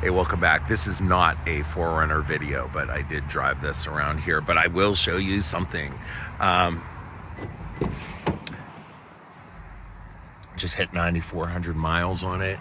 Hey, welcome back. This is not a 4Runner video, but I did drive this around here. But I will show you something. Just hit 9,400 miles on it.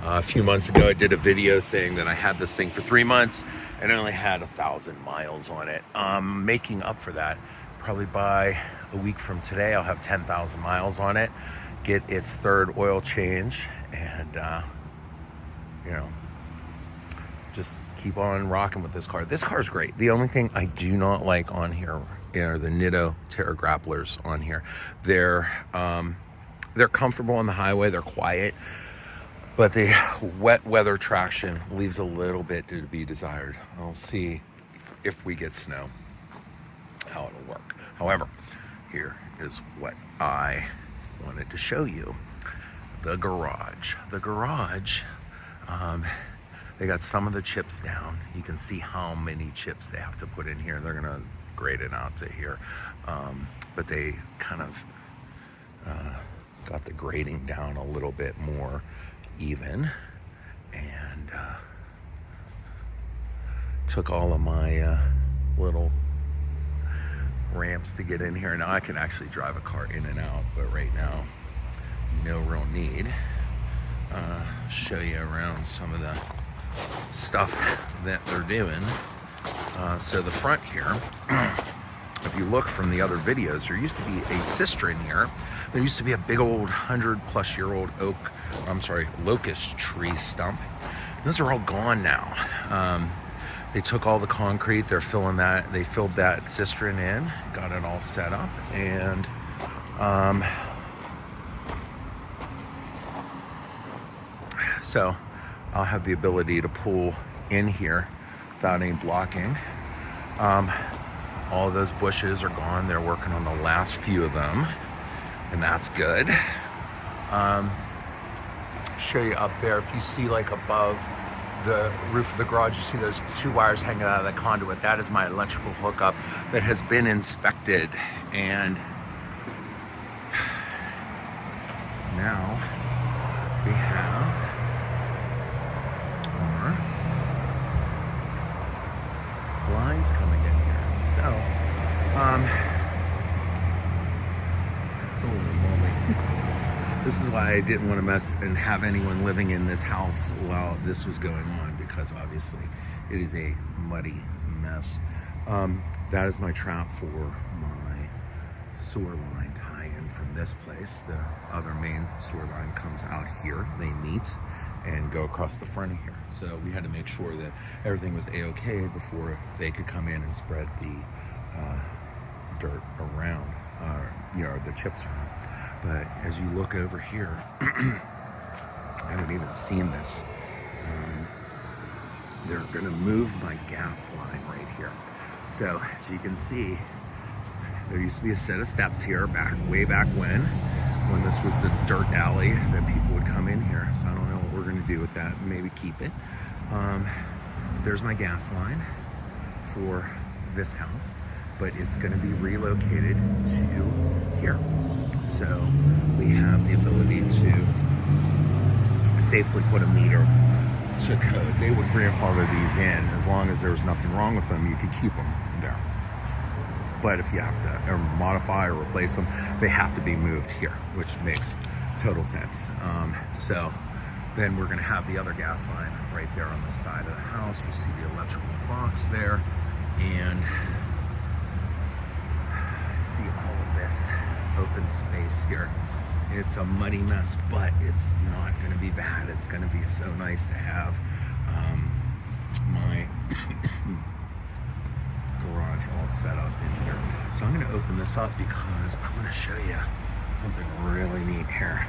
A few months ago, I did a video saying that I had this thing for 3 months and I only had 1,000 miles on it. Making up for that, probably by a week from today, I'll have 10,000 miles on it, get its third oil change, and just keep on rocking with this car. This car's great. The only thing I do not like on here are the Nitto Terra grapplers on here. They're comfortable on the highway. They're quiet, but the wet weather traction leaves a little bit to be desired. I'll see if we get snow, how it'll work. However, here is what I wanted to show you. The garage. They got some of the chips down. You can see how many chips they have to put in here. They're gonna grade it out to here. But they kind of got the grading down a little bit more even, and took all of my little ramps to get in here. Now I can actually drive a car in and out, but right now, no real need. Show you around some of the stuff that they're doing. So the front here, if you look from the other videos, there used to be a cistern here. There used to be a big old 100-plus-year-old locust tree stump. Those are all gone now. They took all the concrete, they filled that cistern in, got it all set up, and so I'll have the ability to pull in here without any blocking. All of those bushes are gone. They're working on the last few of them, and that's good. Show you up there. If you see like above the roof of the garage, you see those two wires hanging out of the conduit. That is my electrical hookup that has been inspected, and now we have lines coming in here. So, holy moly. This is why I didn't want to mess and have anyone living in this house while this was going on, because obviously it is a muddy mess. That is my trap for my sewer line tie-in from this place. The other main sewer line comes out here. They meet and go across the front of here. So we had to make sure that everything was a-okay before they could come in and spread the dirt around, the chips around. But as you look over here, I haven't even seen this. They're gonna move my gas line right here. So as you can see, there used to be a set of steps here way back when this was the dirt alley that people would come in here. So I don't know what we're gonna do with that. Maybe keep it. There's my gas line for this house, but it's gonna be relocated to here. So we have the ability to safely put a meter to code. They would grandfather these in. As long as there was nothing wrong with them, you could keep them there. But if you have to modify or replace them, they have to be moved here, which makes total sense. So then we're gonna have the other gas line right there on the side of the house. You see the electrical box there, and see all of this open space here. It's a muddy mess, but it's not gonna be bad. It's gonna be so nice to have my garage all set up in here. So I'm gonna open this up because I wanna show you something really neat here.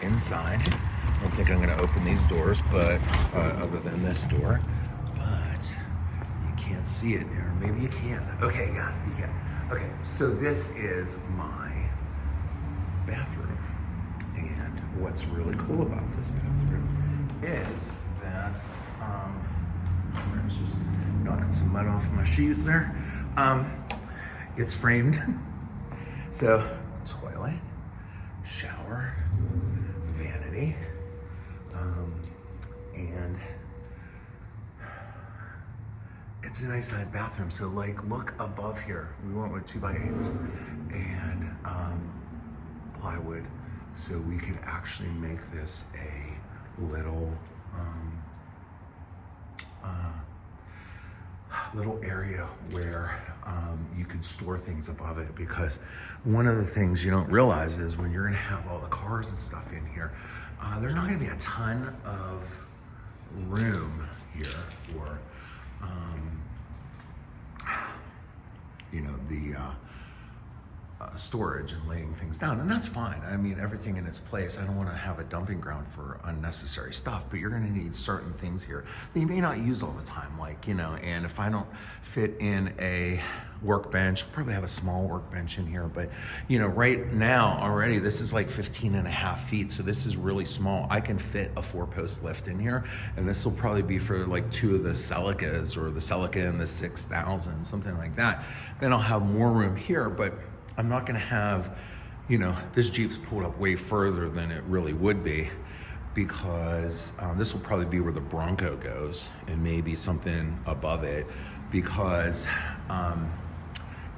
Inside, I don't think I'm gonna open these doors, but other than this door, but you can't see it, or maybe you can. Okay, yeah, you can. Okay, so this is my bathroom, and what's really cool about this bathroom is that I was just knocking some mud off my shoes there. It's framed, so toilet, shower, vanity, and it's a nice sized bathroom. So like, look above here. We went with 2x8s and plywood, so we could actually make this a little little area where you could store things above it. Because one of the things you don't realize is when you're gonna have all the cars and stuff in here, there's not gonna be a ton of room here for you know, the storage and laying things down, and that's fine. I mean, everything in its place. I don't want to have a dumping ground for unnecessary stuff, but you're going to need certain things here that you may not use all the time, like, you know. And if I don't fit in a workbench, I'll probably have a small workbench in here, but you know, right now already this is like 15.5 feet, so this is really small. I can fit a 4-post lift in here, and this will probably be for like 2 of the Celicas, or the Celica and the 6000, something like that. Then I'll have more room here, but I'm not gonna have, you know, this Jeep's pulled up way further than it really would be, because this will probably be where the Bronco goes, and maybe something above it, because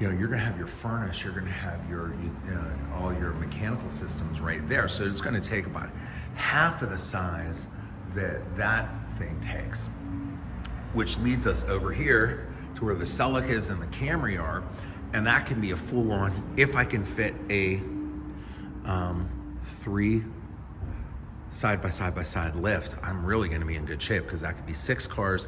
you know, you're gonna have your furnace, you're gonna have your all your mechanical systems right there. So it's gonna take about half of the size that that thing takes, which leads us over here to where the Celicas and the Camry are. And that can be a full-on, if I can fit a 3 side-by-side lift, I'm really gonna be in good shape, because that could be 6 cars,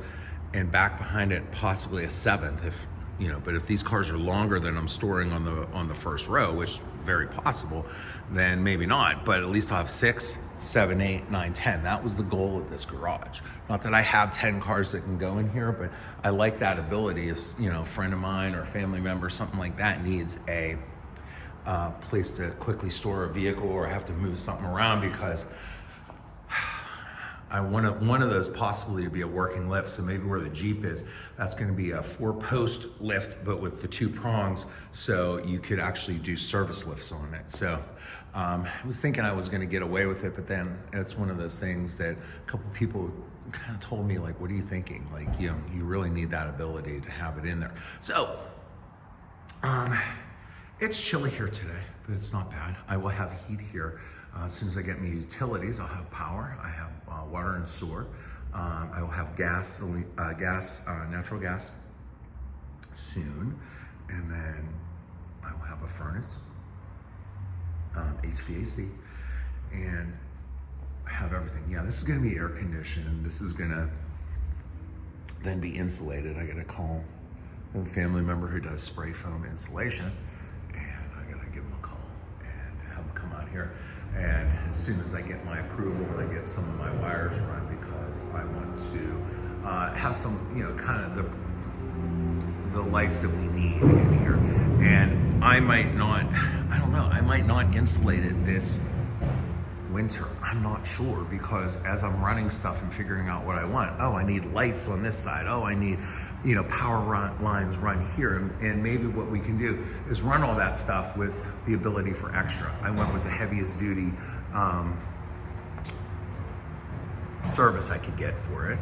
and back behind it, possibly a 7th, if, you know. But if these cars are longer than I'm storing on the first row, which is very possible, then maybe not. But at least I'll have 6, 7, 8, 9, 10. That was the goal of this garage. Not that I have 10 cars that can go in here, but I like that ability. If, you know, a friend of mine or a family member, something like that, needs a place to quickly store a vehicle, or have to move something around, because I want one of those possibly to be a working lift. So maybe where the Jeep is, that's going to be a 4-post lift, but with the 2 prongs, so you could actually do service lifts on it. So I was thinking I was going to get away with it, but then it's one of those things that a couple people kind of told me, like, what are you thinking? Like, you know, you really need that ability to have it in there. So it's chilly here today, but it's not bad. I will have heat here. As soon as I get my utilities, I'll have power. I have water and sewer. I will have natural gas soon, and then I will have a furnace, HVAC, and have everything. Yeah, this is gonna be air conditioned. This is gonna then be insulated. I gotta call a family member who does spray foam insulation, and I gotta give him a call and have him come out here. And as soon as I get my approval, and I get some of my wires run, because I want to have some, you know, kind of the lights that we need in here. And I might not, I don't know, I might not insulate it this winter. I'm not sure, because as I'm running stuff and figuring out what I want, oh, I need lights on this side. Oh, I need, you know, power lines run here. And maybe what we can do is run all that stuff with the ability for extra. I went with the heaviest duty service I could get for it,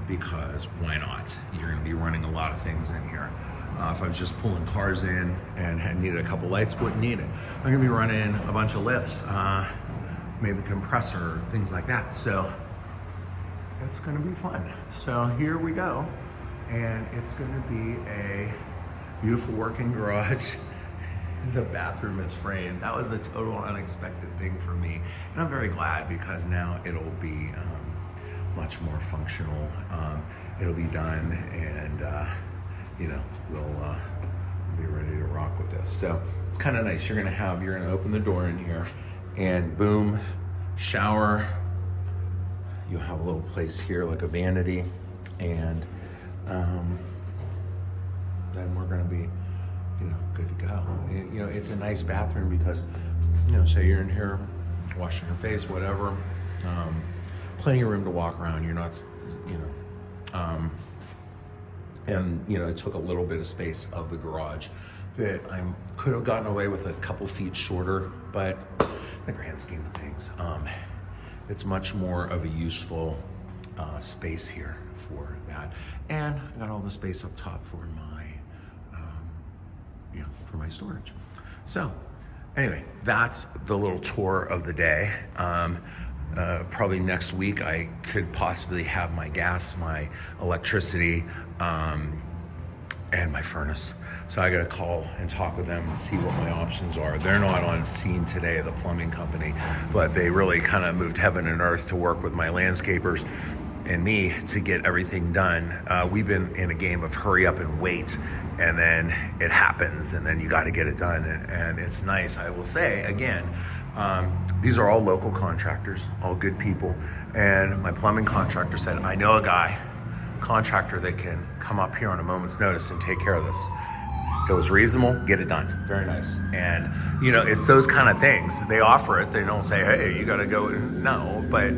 because why not? You're gonna be running a lot of things in here. If I was just pulling cars in and had needed a couple lights, wouldn't need it. I'm gonna be running a bunch of lifts, maybe compressor, things like that. So it's gonna be fun. So here we go. And it's gonna be a beautiful working garage. The bathroom is framed. That was a total unexpected thing for me. And I'm very glad, because now it'll be much more functional. It'll be done, and you know, we'll be ready to rock with this. So it's kind of nice. You're gonna open the door in here, and boom, shower. You'll have a little place here, like a vanity, and then we're gonna be, you know, good to go. You know, it's a nice bathroom, because, you know, say you're in here washing your face, whatever, plenty of room to walk around. You're not, you know, and you know, it took a little bit of space of the garage that I could have gotten away with a couple feet shorter, but in the grand scheme of things, it's much more of a useful space here for that. And I got all the space up top for my, for my storage. So anyway, that's the little tour of the day. Probably next week I could possibly have my gas, my electricity, and my furnace. So I gotta call and talk with them and see what my options are. They're not on scene today, the plumbing company, but they really kind of moved heaven and earth to work with my landscapers and me to get everything done. We've been in a game of hurry up and wait, and then it happens, and then you got to get it done. And it's nice, I will say again, these are all local contractors, all good people. And my plumbing contractor said, I know a contractor that can come up here on a moment's notice and take care of this. It was reasonable, get it done. Very nice. And it's those kind of things. They offer it, they don't say, hey, you gotta go. No, but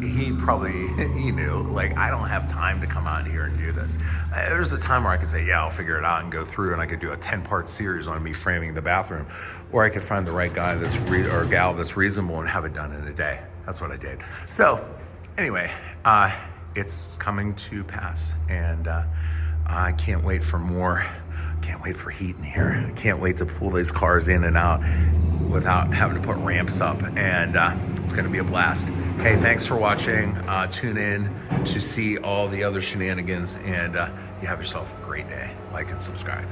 he knew, like, I don't have time to come out here and do this. There's a time where I could say, yeah, I'll figure it out and go through, and I could do a 10-part series on me framing the bathroom, or I could find the right guy or gal that's reasonable and have it done in a day. That's what I did. So anyway, it's coming to pass, and I can't wait for more. Can't wait for heat in here. I can't wait to pull these cars in and out without having to put ramps up, and it's gonna be a blast. Hey, thanks for watching. Tune in to see all the other shenanigans, and you have yourself a great day. Like and subscribe.